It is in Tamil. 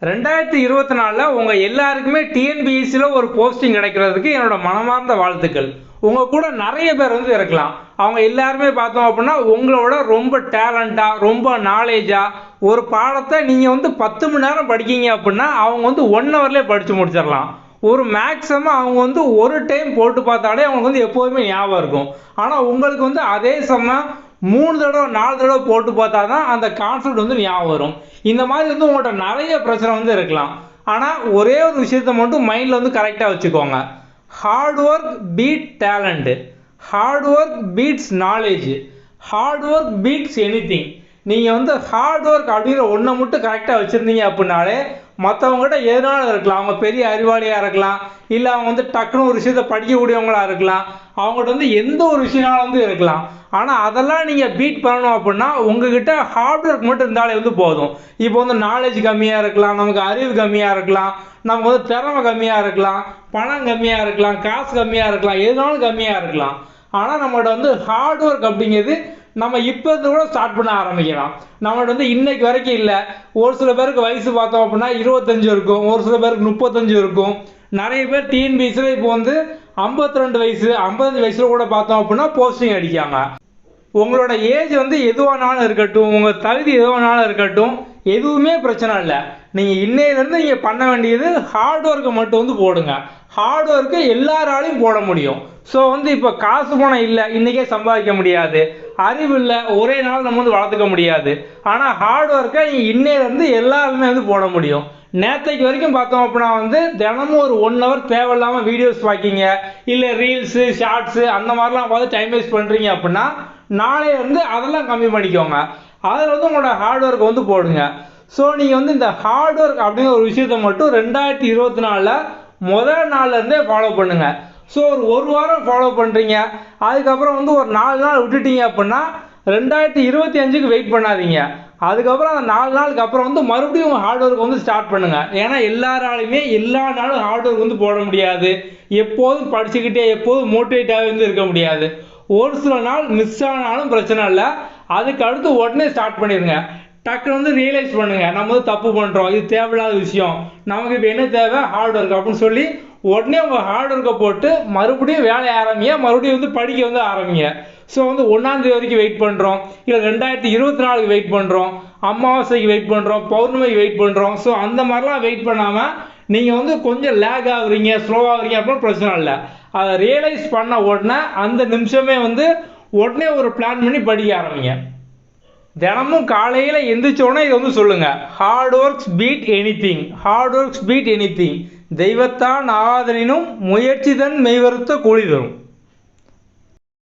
2024 உங்க எல்லாருக்குமே டிஎன்பிஎஸ்சில ஒரு போஸ்டிங் கிடைக்கிறதுக்கு என்னோட மனமார்ந்த வாழ்த்துக்கள். உங்க கூட நிறைய பேர் வந்து இருக்கலாம். அவங்க எல்லாருமே பார்த்தோம் அப்படின்னா உங்களோட ரொம்ப டேலண்டா, ரொம்ப நாலேஜா ஒரு பாடத்தை நீங்க வந்து 10 மணி நேரம் படிக்கீங்க அப்படின்னா அவங்க வந்து 1 ஹவர்லயே படிச்சு முடிச்சிடலாம். ஒரு மேக்ஸிமம் அவங்க வந்து ஒரு டைம் போட்டு பார்த்தாலே அவங்களுக்கு வந்து எப்போதுமே ஞாபகம் இருக்கும். ஆனால் உங்களுக்கு வந்து அதே சமயம் 3 தடவை 4 தடவை போட்டு பார்த்தா தான் அந்த கான்செப்ட் வந்து ஞாபகம் வரும். இந்த மாதிரி வந்து உங்கள்கிட்ட நிறைய பிரச்சனை வந்து இருக்கலாம். ஆனால் ஒரே ஒரு விஷயத்தை மட்டும் மைண்டில் வந்து கரெக்டாக வச்சுக்கோங்க. Hard work beat talent, hard work beats knowledge, hard work beats anything. நீங்கள் வந்து ஹார்ட் ஒர்க் அப்படிங்கிற ஒன்றை மட்டும் கரெக்டாக வச்சுருந்தீங்க அப்படின்னாலே மற்றவங்ககிட்ட எதனாலும் இருக்கலாம். அவங்க பெரிய அறிவாளியாக இருக்கலாம், இல்லை அவங்க வந்து டக்குன்னு ஒரு விஷயத்தை படிக்கக்கூடியவங்களாக இருக்கலாம், அவங்ககிட்ட வந்து எந்த ஒரு விஷயனாலும் வந்து இருக்கலாம். ஆனால் அதெல்லாம் நீங்கள் பீட் பண்ணணும் அப்படின்னா உங்ககிட்ட ஹார்ட் ஒர்க் மட்டும் இருந்தாலே வந்து போதும். இப்போ வந்து நாலேஜ் கம்மியாக இருக்கலாம், நமக்கு அறிவு கம்மியாக இருக்கலாம், நமக்கு வந்து திறமை கம்மியாக இருக்கலாம், பணம் கம்மியாக இருக்கலாம், காசு கம்மியாக இருக்கலாம், எதுனாலும் கம்மியாக இருக்கலாம். ஆனால் நம்மகிட்ட வந்து ஹார்ட் ஒர்க் அப்படிங்கிறது நம்ம இப்போ இருந்து கூட ஸ்டார்ட் பண்ண ஆரம்பிக்கலாம். நம்மகிட்ட வந்து இன்னைக்கு வரைக்கும் இல்லை. ஒரு சில பேருக்கு வயசு பார்த்தோம் அப்படின்னா 25 இருக்கும், ஒரு சில பேருக்கு 35 இருக்கும். நிறைய பேர் டிஎன்பிஎஸ்சியில் இப்போ வந்து 52 வயசு 55 வயசுல கூட பார்த்தோம் அப்படின்னா போஸ்டிங் அடிக்காங்க. உங்களோட ஏஜ் வந்து எதுவானாலும் இருக்கட்டும், உங்கள் தகுதி எதுவானாலும் இருக்கட்டும், எதுவுமே பிரச்சனை இல்லை. நீங்கள் இன்னையிலேருந்து நீங்கள் பண்ண வேண்டியது ஹார்ட் ஒர்க்கை மட்டும் வந்து போடுங்க. ஹார்ட் ஒர்க்கு எல்லாராலையும் போட முடியும். ஸோ வந்து இப்போ காசு பணம் இல்லை, இன்றைக்கே சம்பாதிக்க முடியாது, அறிவு இல்லை, ஒரே நாள் நம்ம வந்து வளர்த்துக்க முடியாது. ஆனால் ஹார்ட் ஒர்க்கை நீங்கள் இன்னையிலேருந்து எல்லாருமே வந்து போட முடியும். நேற்றைக்கு வரைக்கும் பார்த்தோம் அப்படின்னா வந்து தினமும் ஒரு 1 ஹவர் தேவையில்லாமல் வீடியோஸ் பார்க்கிங்க, இல்லை ரீல்ஸு ஷார்ட்ஸு அந்த மாதிரிலாம் பார்த்து டைம் வேஸ்ட் பண்ணுறீங்க அப்படின்னா நாளையிலேருந்து அதெல்லாம் கம்மி பண்ணிக்கோங்க. அதில் வந்து உங்களோட ஹார்ட் ஒர்க் வந்து போடுங்க. ஸோ நீங்கள் வந்து இந்த ஹார்ட் ஒர்க் அப்படிங்கிற ஒரு விஷயத்தை மட்டும் 2024 முதல் நாள்லேருந்தே ஃபாலோ பண்ணுங்கள். ஸோ ஒரு வாரம் ஃபாலோ பண்ணுறீங்க, அதுக்கப்புறம் வந்து ஒரு 4 நாள் விட்டுட்டீங்க அப்படின்னா 2025க்கு வெயிட் பண்ணாதீங்க. அதுக்கப்புறம் அந்த 4 நாளுக்கு அப்புறம் வந்து மறுபடியும் உங்கள் ஹார்ட் ஒர்க் வந்து ஸ்டார்ட் பண்ணுங்கள். ஏன்னா எல்லாராலையுமே எல்லா நாளும் ஹார்ட் ஒர்க் வந்து போட முடியாது. எப்போதும் படிச்சுக்கிட்டே எப்போதும் மோட்டிவேட்டாகவே வந்து இருக்க முடியாது. ஒரு சில நாள் மிஸ் ஆனாலும் பிரச்சனை இல்லை, அதுக்கு அடுத்து உடனே ஸ்டார்ட் பண்ணிடுங்க. டக்குன்னு வந்து ரியலைஸ் பண்ணுங்க, நம்ம வந்து தப்பு பண்ணுறோம், இது தேவையில்லாத விஷயம், நமக்கு இப்போ என்ன தேவை ஹார்ட் ஒர்க் அப்படின்னு சொல்லி உடனே உங்கள் ஹார்ட் ஒர்க்கை போட்டு மறுபடியும் வேலையை ஆரம்பிங்க, மறுபடியும் வந்து படிக்க வந்து ஆரம்பிங்க. ஸோ வந்து 1ஆம் தேதி வரைக்கும் வெயிட் பண்ணுறோம், இல்லை 2024க்கு வெயிட் பண்ணுறோம், அமாவாசைக்கு வெயிட் பண்ணுறோம், பௌர்ணமிக்கு வெயிட் பண்ணுறோம். ஸோ அந்த மாதிரிலாம் வெயிட் பண்ணாமல் நீங்கள் வந்து கொஞ்சம் லேக் ஆகுறீங்க, ஸ்லோவாகிறீங்க அப்படின்னு பிரச்சனை இல்லை. அதை ரியலைஸ் பண்ண உடனே அந்த நிமிஷமே வந்து உடனே ஒரு பிளான் பண்ணி படிக்க ஆரம்பிங்க. தினமும் காலையில் எந்திரிச்சோடனே இதை வந்து சொல்லுங்கள், hard works beat anything, hard works beat anything. தெய்வத்தான் ஆதலினும் முயற்சி தன் மெய்வருத்த கூலி தரும்.